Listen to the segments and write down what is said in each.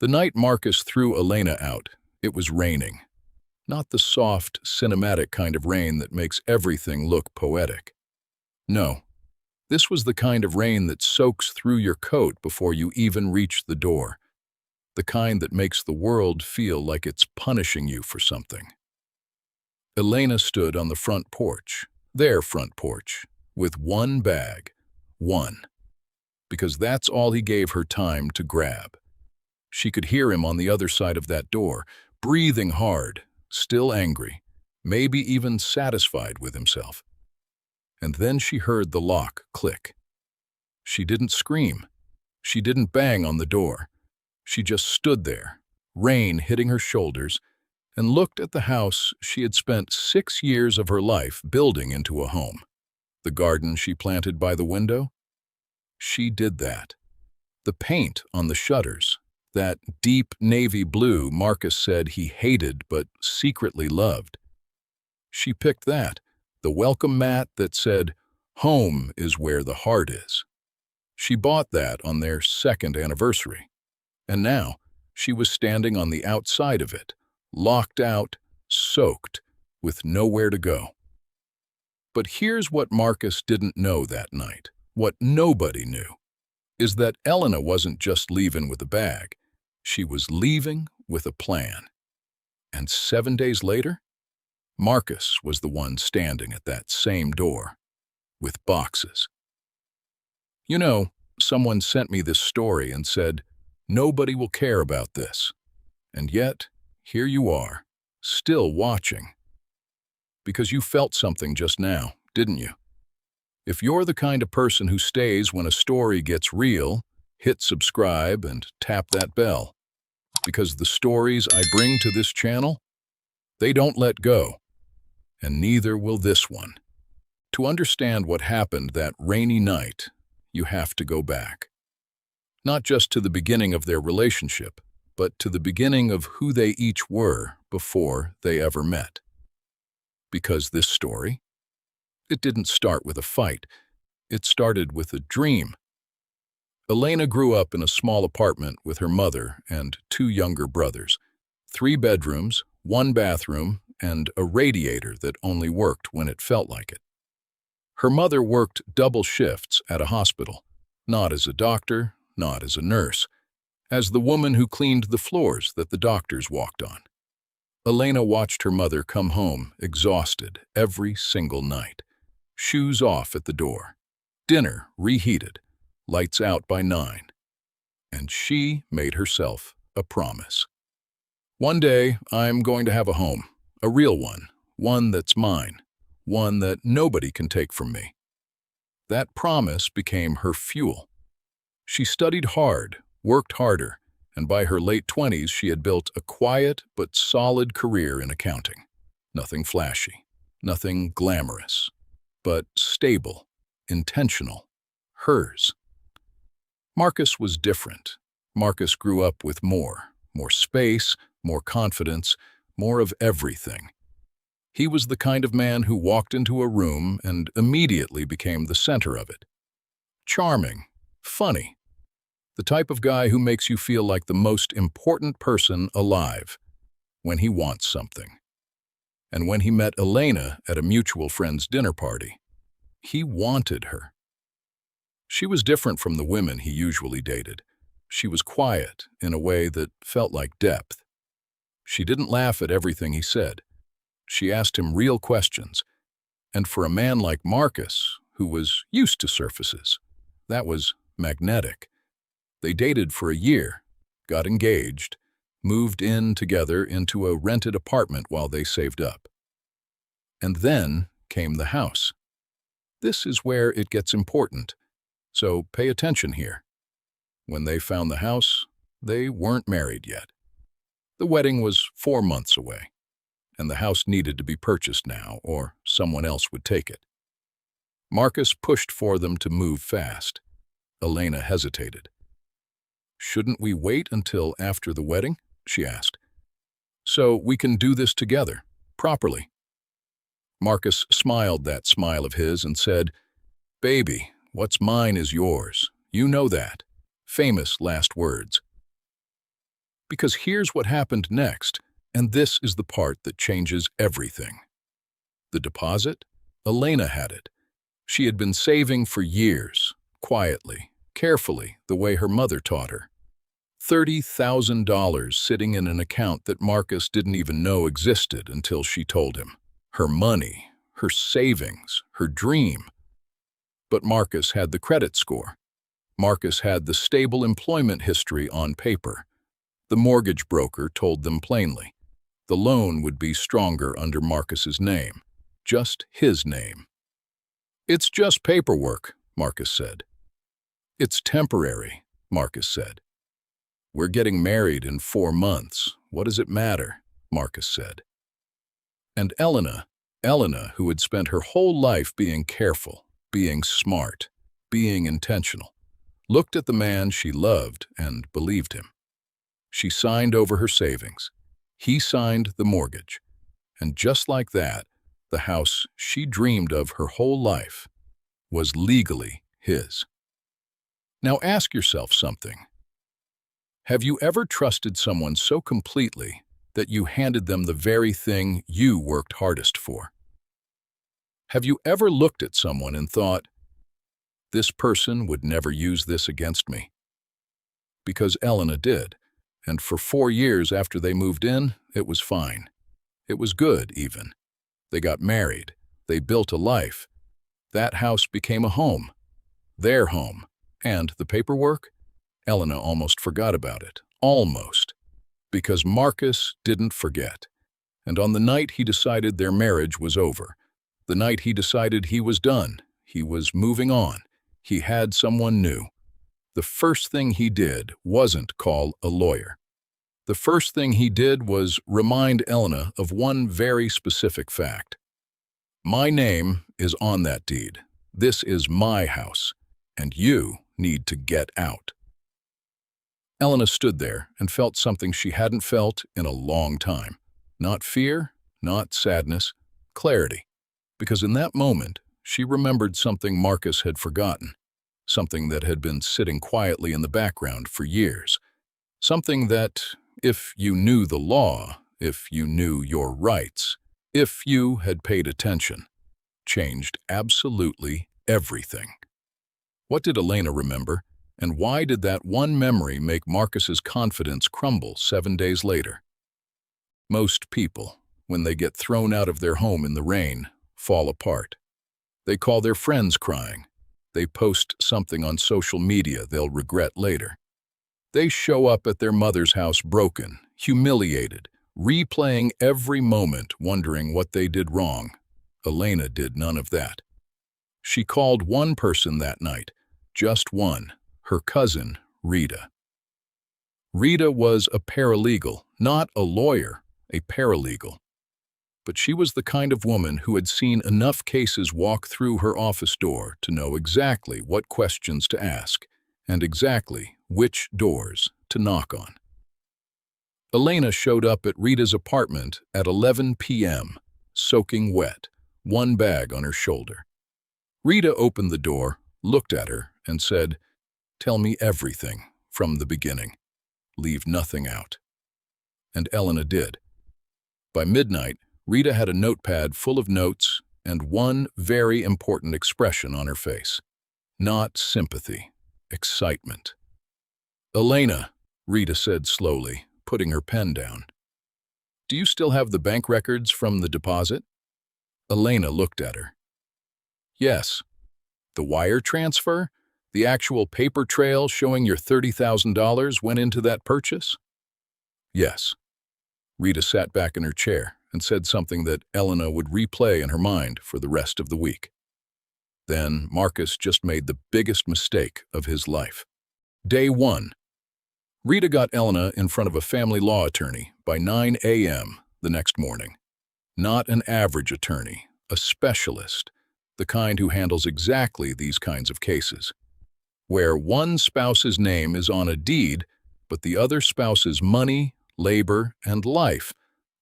The night Marcus threw Elena out, it was raining. Not the soft, cinematic kind of rain that makes everything look poetic. No, this was the kind of rain that soaks through your coat before you even reach the door. The kind that makes the world feel like it's punishing you for something. Elena stood on the front porch, their front porch, with one bag. One. Because that's all he gave her time to grab. She could hear him on the other side of that door, breathing hard, still angry, maybe even satisfied with himself. And then she heard the lock click. She didn't scream. She didn't bang on the door. She just stood there, rain hitting her shoulders, and looked at the house she had spent 6 years of her life building into a home. The garden she planted by the window? She did that. The paint on the shutters, that deep navy blue Marcus said he hated but secretly loved. She picked that, the welcome mat that said, "Home is where the heart is." She bought that on their 2nd anniversary. And now, she was standing on the outside of it, locked out, soaked, with nowhere to go. But here's what Marcus didn't know that night, what nobody knew, is that Elena wasn't just leaving with a bag. She was leaving with a plan. And 7 days later, Marcus was the one standing at that same door, with boxes. You know, someone sent me this story and said, "Nobody will care about this." And yet, here you are, still watching. Because you felt something just now, didn't you? If you're the kind of person who stays when a story gets real, hit subscribe and tap that bell. Because the stories I bring to this channel, they don't let go. And neither will this one. To understand what happened that rainy night, you have to go back. Not just to the beginning of their relationship, but to the beginning of who they each were before they ever met. Because this story, it didn't start with a fight. It started with a dream. Elena grew up in a small apartment with her mother and 2 younger brothers, 3 bedrooms, 1 bathroom, and a radiator that only worked when it felt like it. Her mother worked double shifts at a hospital, not as a doctor, not as a nurse, as the woman who cleaned the floors that the doctors walked on. Elena watched her mother come home exhausted every single night, shoes off at the door, dinner reheated, lights out by 9. And she made herself a promise. One day, I'm going to have a home, a real one that's mine, one that nobody can take from me. That promise became her fuel. She studied hard, worked harder, and by her late 20s she had built a quiet but solid career in accounting. Nothing flashy, nothing glamorous, but stable, intentional, hers. Marcus was different. Marcus grew up with more space, more confidence, more of everything. He was the kind of man who walked into a room and immediately became the center of it. Charming, funny, the type of guy who makes you feel like the most important person alive when he wants something. And when he met Elena at a mutual friend's dinner party, he wanted her. She was different from the women he usually dated. She was quiet in a way that felt like depth. She didn't laugh at everything he said. She asked him real questions. And for a man like Marcus, who was used to surfaces, that was magnetic. They dated for a year, got engaged, moved in together into a rented apartment while they saved up. And then came the house. This is where it gets important, so pay attention here. When they found the house, they weren't married yet. The wedding was 4 months away, and the house needed to be purchased now, or someone else would take it. Marcus pushed for them to move fast. Elena hesitated. "Shouldn't we wait until after the wedding?" she asked. "So we can do this together, properly." Marcus smiled that smile of his and said, "Baby, what's mine is yours. You know that." Famous last words. Because here's what happened next, and this is the part that changes everything. The deposit? Elena had it. She had been saving for years, quietly, carefully, the way her mother taught her. $30,000 sitting in an account that Marcus didn't even know existed until she told him. Her money, her savings, her dream. But Marcus had the credit score. Marcus had the stable employment history on paper. The mortgage broker told them plainly. The loan would be stronger under Marcus's name. Just his name. "It's just paperwork," Marcus said. "It's temporary," Marcus said. "We're getting married in 4 months. What does it matter?" Marcus said. And Elena, who had spent her whole life being careful, being smart, being intentional, looked at the man she loved and believed him. She signed over her savings. He signed the mortgage. And just like that, the house she dreamed of her whole life was legally his. Now ask yourself something. Have you ever trusted someone so completely that you handed them the very thing you worked hardest for? Have you ever looked at someone and thought, "This person would never use this against me"? Because Elena did, and for 4 years after they moved in, it was fine. It was good, even. They got married. They built a life. That house became a home. Their home. And the paperwork? Elena almost forgot about it. Almost. Because Marcus didn't forget. And on the night he decided their marriage was over, the night he decided he was done, he was moving on, he had someone new, the first thing he did wasn't call a lawyer. The first thing he did was remind Elena of one very specific fact. "My name is on that deed. This is my house, and you need to get out." Elena stood there and felt something she hadn't felt in a long time. Not fear, not sadness, clarity. Because in that moment, she remembered something Marcus had forgotten, something that had been sitting quietly in the background for years, something that, if you knew the law, if you knew your rights, if you had paid attention, changed absolutely everything. What did Elena remember? And why did that one memory make Marcus's confidence crumble 7 days later? Most people, when they get thrown out of their home in the rain, fall apart. They call their friends crying. They post something on social media they'll regret later. They show up at their mother's house broken, humiliated, replaying every moment, wondering what they did wrong. Elena did none of that. She called one person that night, just one. Her cousin, Rita. Rita was a paralegal, not a lawyer, a paralegal. But she was the kind of woman who had seen enough cases walk through her office door to know exactly what questions to ask and exactly which doors to knock on. Elena showed up at Rita's apartment at 11 p.m., soaking wet, one bag on her shoulder. Rita opened the door, looked at her, and said, "Tell me everything from the beginning. Leave nothing out." And Elena did. By midnight, Rita had a notepad full of notes and one very important expression on her face. Not sympathy, excitement. "Elena," Rita said slowly, putting her pen down. "Do you still have the bank records from the deposit?" Elena looked at her. "Yes." "The wire transfer? The actual paper trail showing your $30,000 went into that purchase?" "Yes." Rita sat back in her chair and said something that Elena would replay in her mind for the rest of the week. Then Marcus just made the biggest mistake of his life. Day 1. Rita got Elena in front of a family law attorney by 9 a.m. the next morning. Not an average attorney, a specialist, the kind who handles exactly these kinds of cases, where one spouse's name is on a deed, but the other spouse's money, labor, and life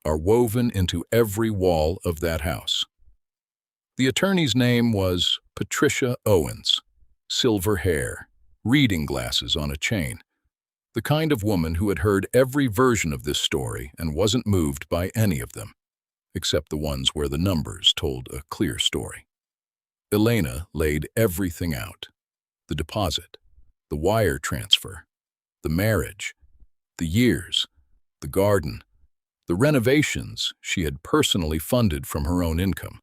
are woven into every wall of that house. The attorney's name was Patricia Owens, silver hair, reading glasses on a chain, The kind of woman who had heard every version of this story and wasn't moved by any of them, except the ones where the numbers told a clear story. Elena laid everything out. The deposit, the wire transfer, the marriage, the years, the garden, the renovations she had personally funded from her own income,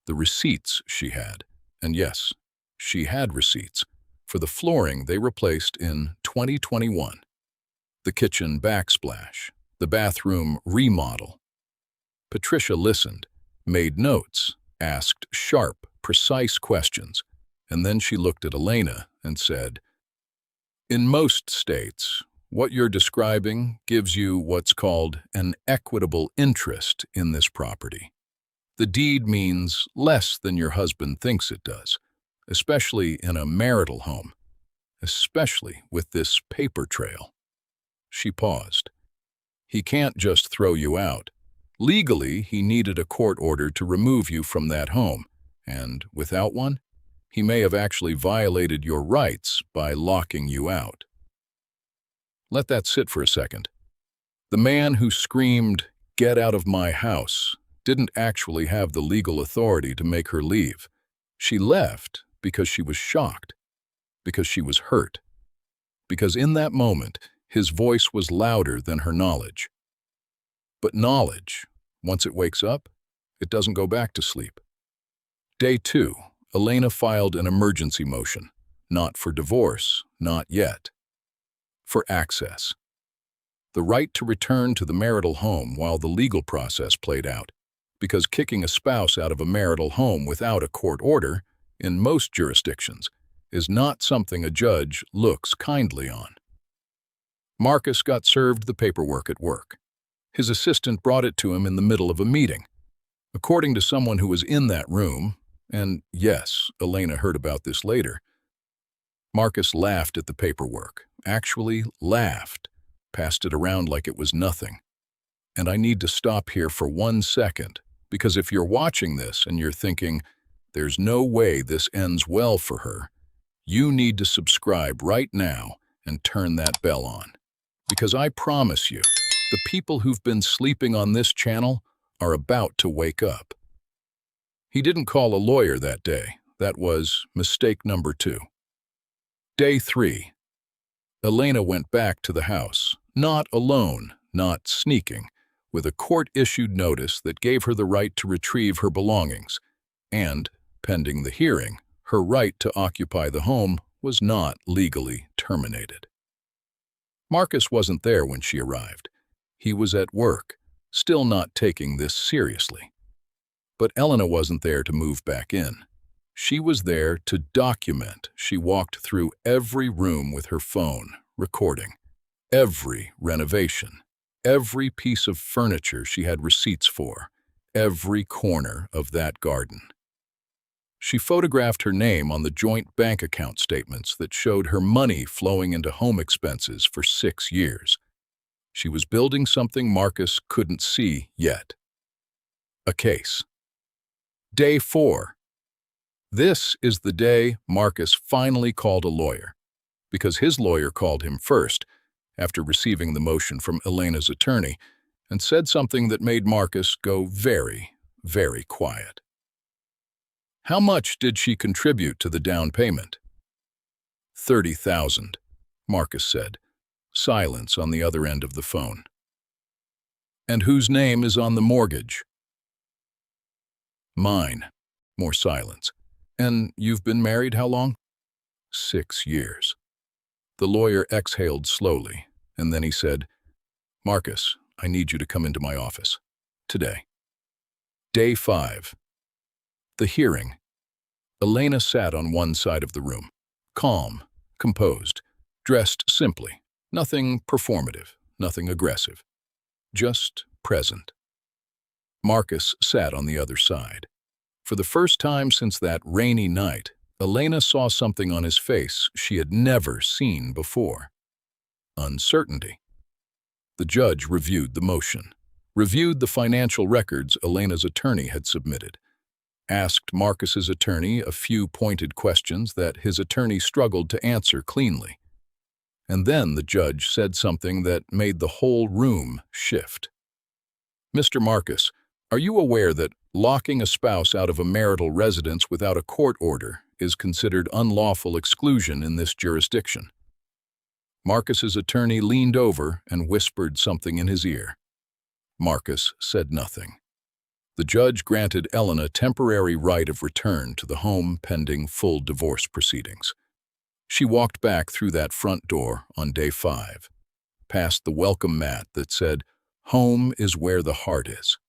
the receipts she had, and yes, she had receipts, for the flooring they replaced in 2021, the kitchen backsplash, the bathroom remodel. Patricia listened, made notes, asked sharp, precise questions, and then she looked at Elena and said, "In most states, what you're describing gives you what's called an equitable interest in this property. The deed means less than your husband thinks it does, especially in a marital home, especially with this paper trail." She paused. "He can't just throw you out. Legally, he needed a court order to remove you from that home, and without one, he may have actually violated your rights by locking you out." Let that sit for a second. The man who screamed, "Get out of my house," didn't actually have the legal authority to make her leave. She left because she was shocked, because she was hurt, because in that moment, his voice was louder than her knowledge. But knowledge, once it wakes up, it doesn't go back to sleep. Day 2, Elena filed an emergency motion, not for divorce, not yet. For access. The right to return to the marital home while the legal process played out, because kicking a spouse out of a marital home without a court order, in most jurisdictions, is not something a judge looks kindly on. Marcus got served the paperwork at work. His assistant brought it to him in the middle of a meeting. According to someone who was in that room, and yes, Elena heard about this later, Marcus laughed at the paperwork, actually laughed, passed it around like it was nothing. And I need to stop here for 1 second, because if you're watching this and you're thinking, there's no way this ends well for her, you need to subscribe right now and turn that bell on. Because I promise you, the people who've been sleeping on this channel are about to wake up. He didn't call a lawyer that day. That was mistake number 2. Day 3. Elena went back to the house, not alone, not sneaking, with a court-issued notice that gave her the right to retrieve her belongings, and, pending the hearing, her right to occupy the home was not legally terminated. Marcus wasn't there when she arrived. He was at work, still not taking this seriously. But Elena wasn't there to move back in. She was there to document. She walked through every room with her phone, recording every renovation, every piece of furniture she had receipts for, every corner of that garden. She photographed her name on the joint bank account statements that showed her money flowing into home expenses for 6 years. She was building something Marcus couldn't see yet. A case. Day 4. This is the day Marcus finally called a lawyer, because his lawyer called him first, after receiving the motion from Elena's attorney, and said something that made Marcus go very, very quiet. How much did she contribute to the down payment? $30,000, Marcus said. Silence on the other end of the phone. And whose name is on the mortgage? Mine. More silence. And you've been married how long? 6 years. The lawyer exhaled slowly, and then he said, "Marcus, I need you to come into my office. Today." Day 5. The hearing. Elena sat on one side of the room, calm, composed, dressed simply, nothing performative, nothing aggressive, just present. Marcus sat on the other side. For the first time since that rainy night, Elena saw something on his face she had never seen before. Uncertainty. The judge reviewed the motion, reviewed the financial records Elena's attorney had submitted, asked Marcus's attorney a few pointed questions that his attorney struggled to answer cleanly. And then the judge said something that made the whole room shift. "Mr. Marcus, are you aware that locking a spouse out of a marital residence without a court order is considered unlawful exclusion in this jurisdiction?" Marcus's attorney leaned over and whispered something in his ear. Marcus said nothing. The judge granted Elena temporary right of return to the home pending full divorce proceedings. She walked back through that front door on day 5, past the welcome mat that said, "Home is where the heart is,"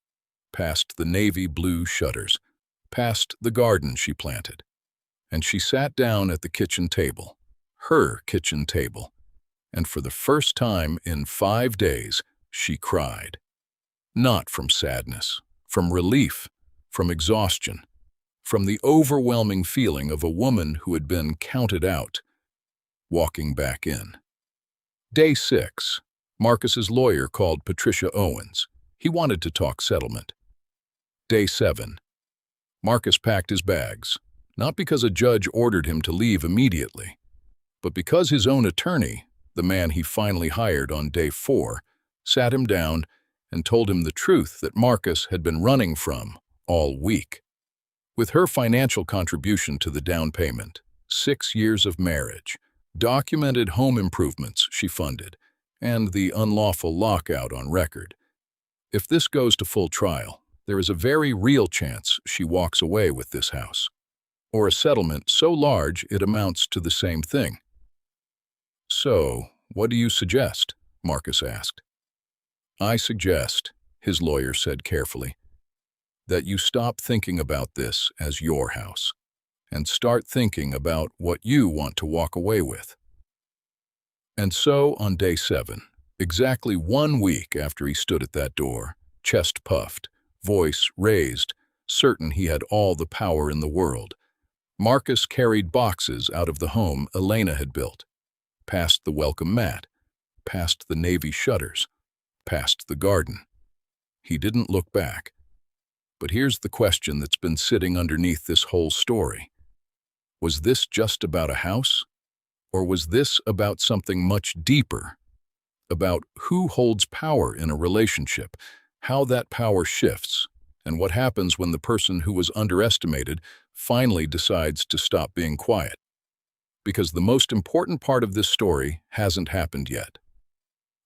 past the navy blue shutters, past the garden she planted. And she sat down at the kitchen table, her kitchen table, and for the first time in 5 days, she cried. Not from sadness, from relief, from exhaustion, from the overwhelming feeling of a woman who had been counted out, walking back in. Day 6, Marcus's lawyer called Patricia Owens. He wanted to talk settlement. Day 7, Marcus packed his bags, not because a judge ordered him to leave immediately, but because his own attorney, the man he finally hired on day 4, sat him down and told him the truth that Marcus had been running from all week. With her financial contribution to the down payment, 6 years of marriage, documented home improvements she funded, and the unlawful lockout on record, if this goes to full trial, there is a very real chance she walks away with this house, or a settlement so large it amounts to the same thing. "So, what do you suggest?" Marcus asked. "I suggest," his lawyer said carefully, "that you stop thinking about this as your house and start thinking about what you want to walk away with." And so, on day 7, exactly 1 week after he stood at that door, chest puffed, voice raised, certain he had all the power in the world, Marcus carried boxes out of the home Elena had built, past the welcome mat, past the navy shutters, past the garden. He didn't look back. But here's the question that's been sitting underneath this whole story. Was this just about a house? Or was this about something much deeper? About who holds power in a relationship, how that power shifts, and what happens when the person who was underestimated finally decides to stop being quiet? Because the most important part of this story hasn't happened yet.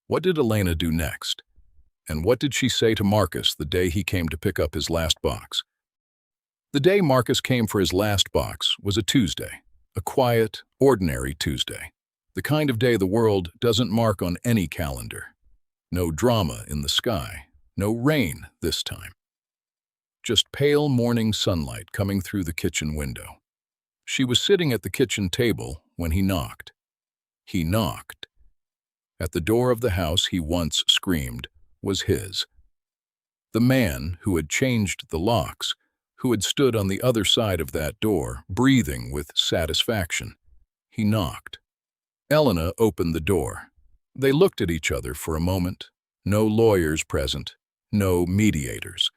What did Elena do next? And what did she say to Marcus the day he came to pick up his last box? The day Marcus came for his last box was a Tuesday, a quiet, ordinary Tuesday, the kind of day the world doesn't mark on any calendar. No drama in the sky, no rain this time. Just pale morning sunlight coming through the kitchen window. She was sitting at the kitchen table when he knocked. He knocked. At the door of the house he once screamed was his. The man who had changed the locks, who had stood on the other side of that door, breathing with satisfaction. He knocked. Elena opened the door. They looked at each other for a moment. No lawyers present, no mediators.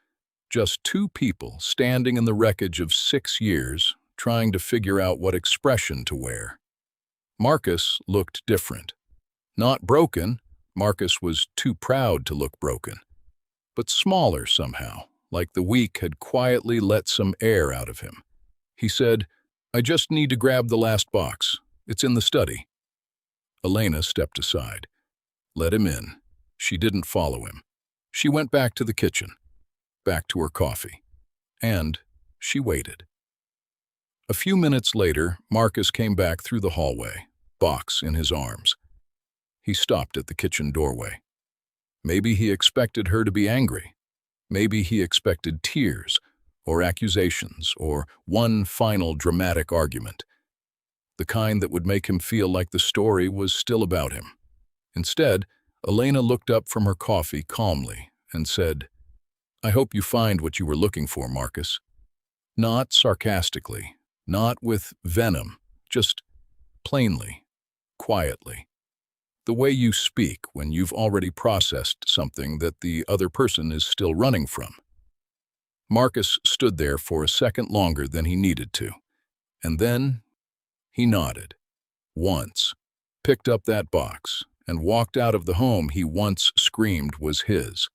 Just 2 people standing in the wreckage of 6 years, trying to figure out what expression to wear. Marcus looked different. Not broken, Marcus was too proud to look broken, but smaller somehow, like the week had quietly let some air out of him. He said, "I just need to grab the last box. It's in the study." Elena stepped aside. Let him in. She didn't follow him. She went back to the kitchen, back to her coffee, and she waited. A few minutes later, Marcus came back through the hallway, box in his arms. He stopped at the kitchen doorway. Maybe he expected her to be angry. Maybe he expected tears, or accusations, or one final dramatic argument. The kind that would make him feel like the story was still about him. Instead, Elena looked up from her coffee calmly and said, "I hope you find what you were looking for, Marcus." Not sarcastically, not with venom, just plainly, quietly. The way you speak when you've already processed something that the other person is still running from. Marcus stood there for a second longer than he needed to, and then he nodded. Once. picked up that box, and walked out of the home he once screamed was his.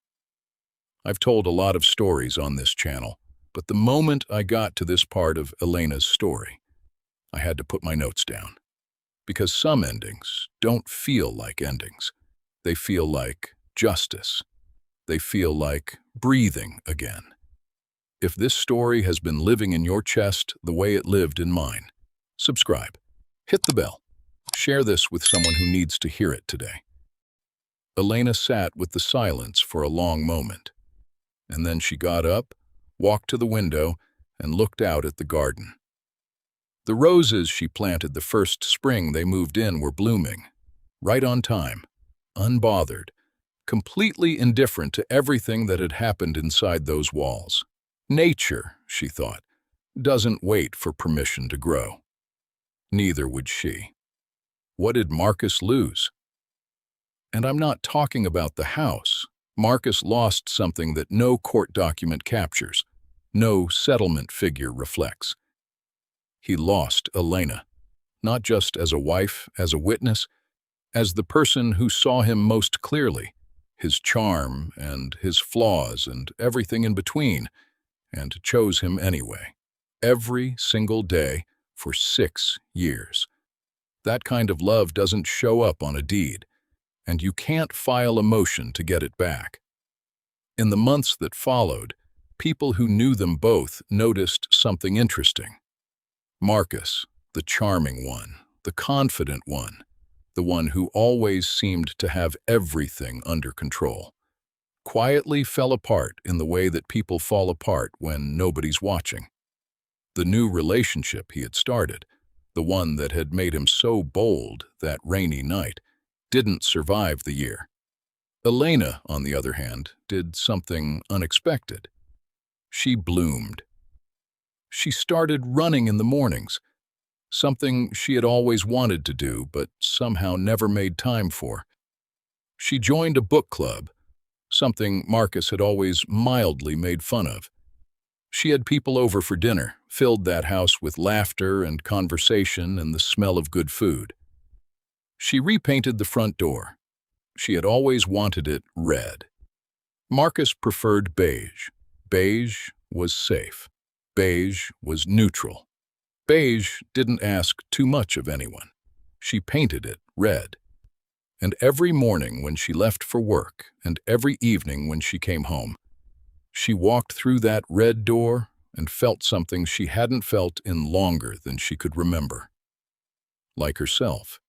I've told a lot of stories on this channel, but the moment I got to this part of Elena's story, I had to put my notes down. Because some endings don't feel like endings. They feel like justice. They feel like breathing again. If this story has been living in your chest the way it lived in mine, subscribe, hit the bell, share this with someone who needs to hear it today. Elena sat with the silence for a long moment, and then she got up, walked to the window, and looked out at the garden. The roses she planted the first spring they moved in were blooming, right on time, unbothered, completely indifferent to everything that had happened inside those walls. Nature, she thought, doesn't wait for permission to grow. Neither would she. What did Marcus lose? And I'm not talking about the house. Marcus lost something that no court document captures, no settlement figure reflects. He lost Elena, not just as a wife, as a witness, as the person who saw him most clearly, his charm and his flaws and everything in between, and chose him anyway, every single day for 6 years. That kind of love doesn't show up on a deed, and you can't file a motion to get it back. In the months that followed, people who knew them both noticed something interesting. Marcus, the charming one, the confident one, the one who always seemed to have everything under control, quietly fell apart in the way that people fall apart when nobody's watching. The new relationship he had started, the one that had made him so bold that rainy night, didn't survive the year. Elena, on the other hand, did something unexpected. She bloomed. She started running in the mornings, something she had always wanted to do but somehow never made time for. She joined a book club, something Marcus had always mildly made fun of. She had people over for dinner, filled that house with laughter and conversation and the smell of good food. She repainted the front door. She had always wanted it red. Marcus preferred beige. Beige was safe. Beige was neutral. Beige didn't ask too much of anyone. She painted it red. And every morning when she left for work, and every evening when she came home, she walked through that red door and felt something she hadn't felt in longer than she could remember. Like herself,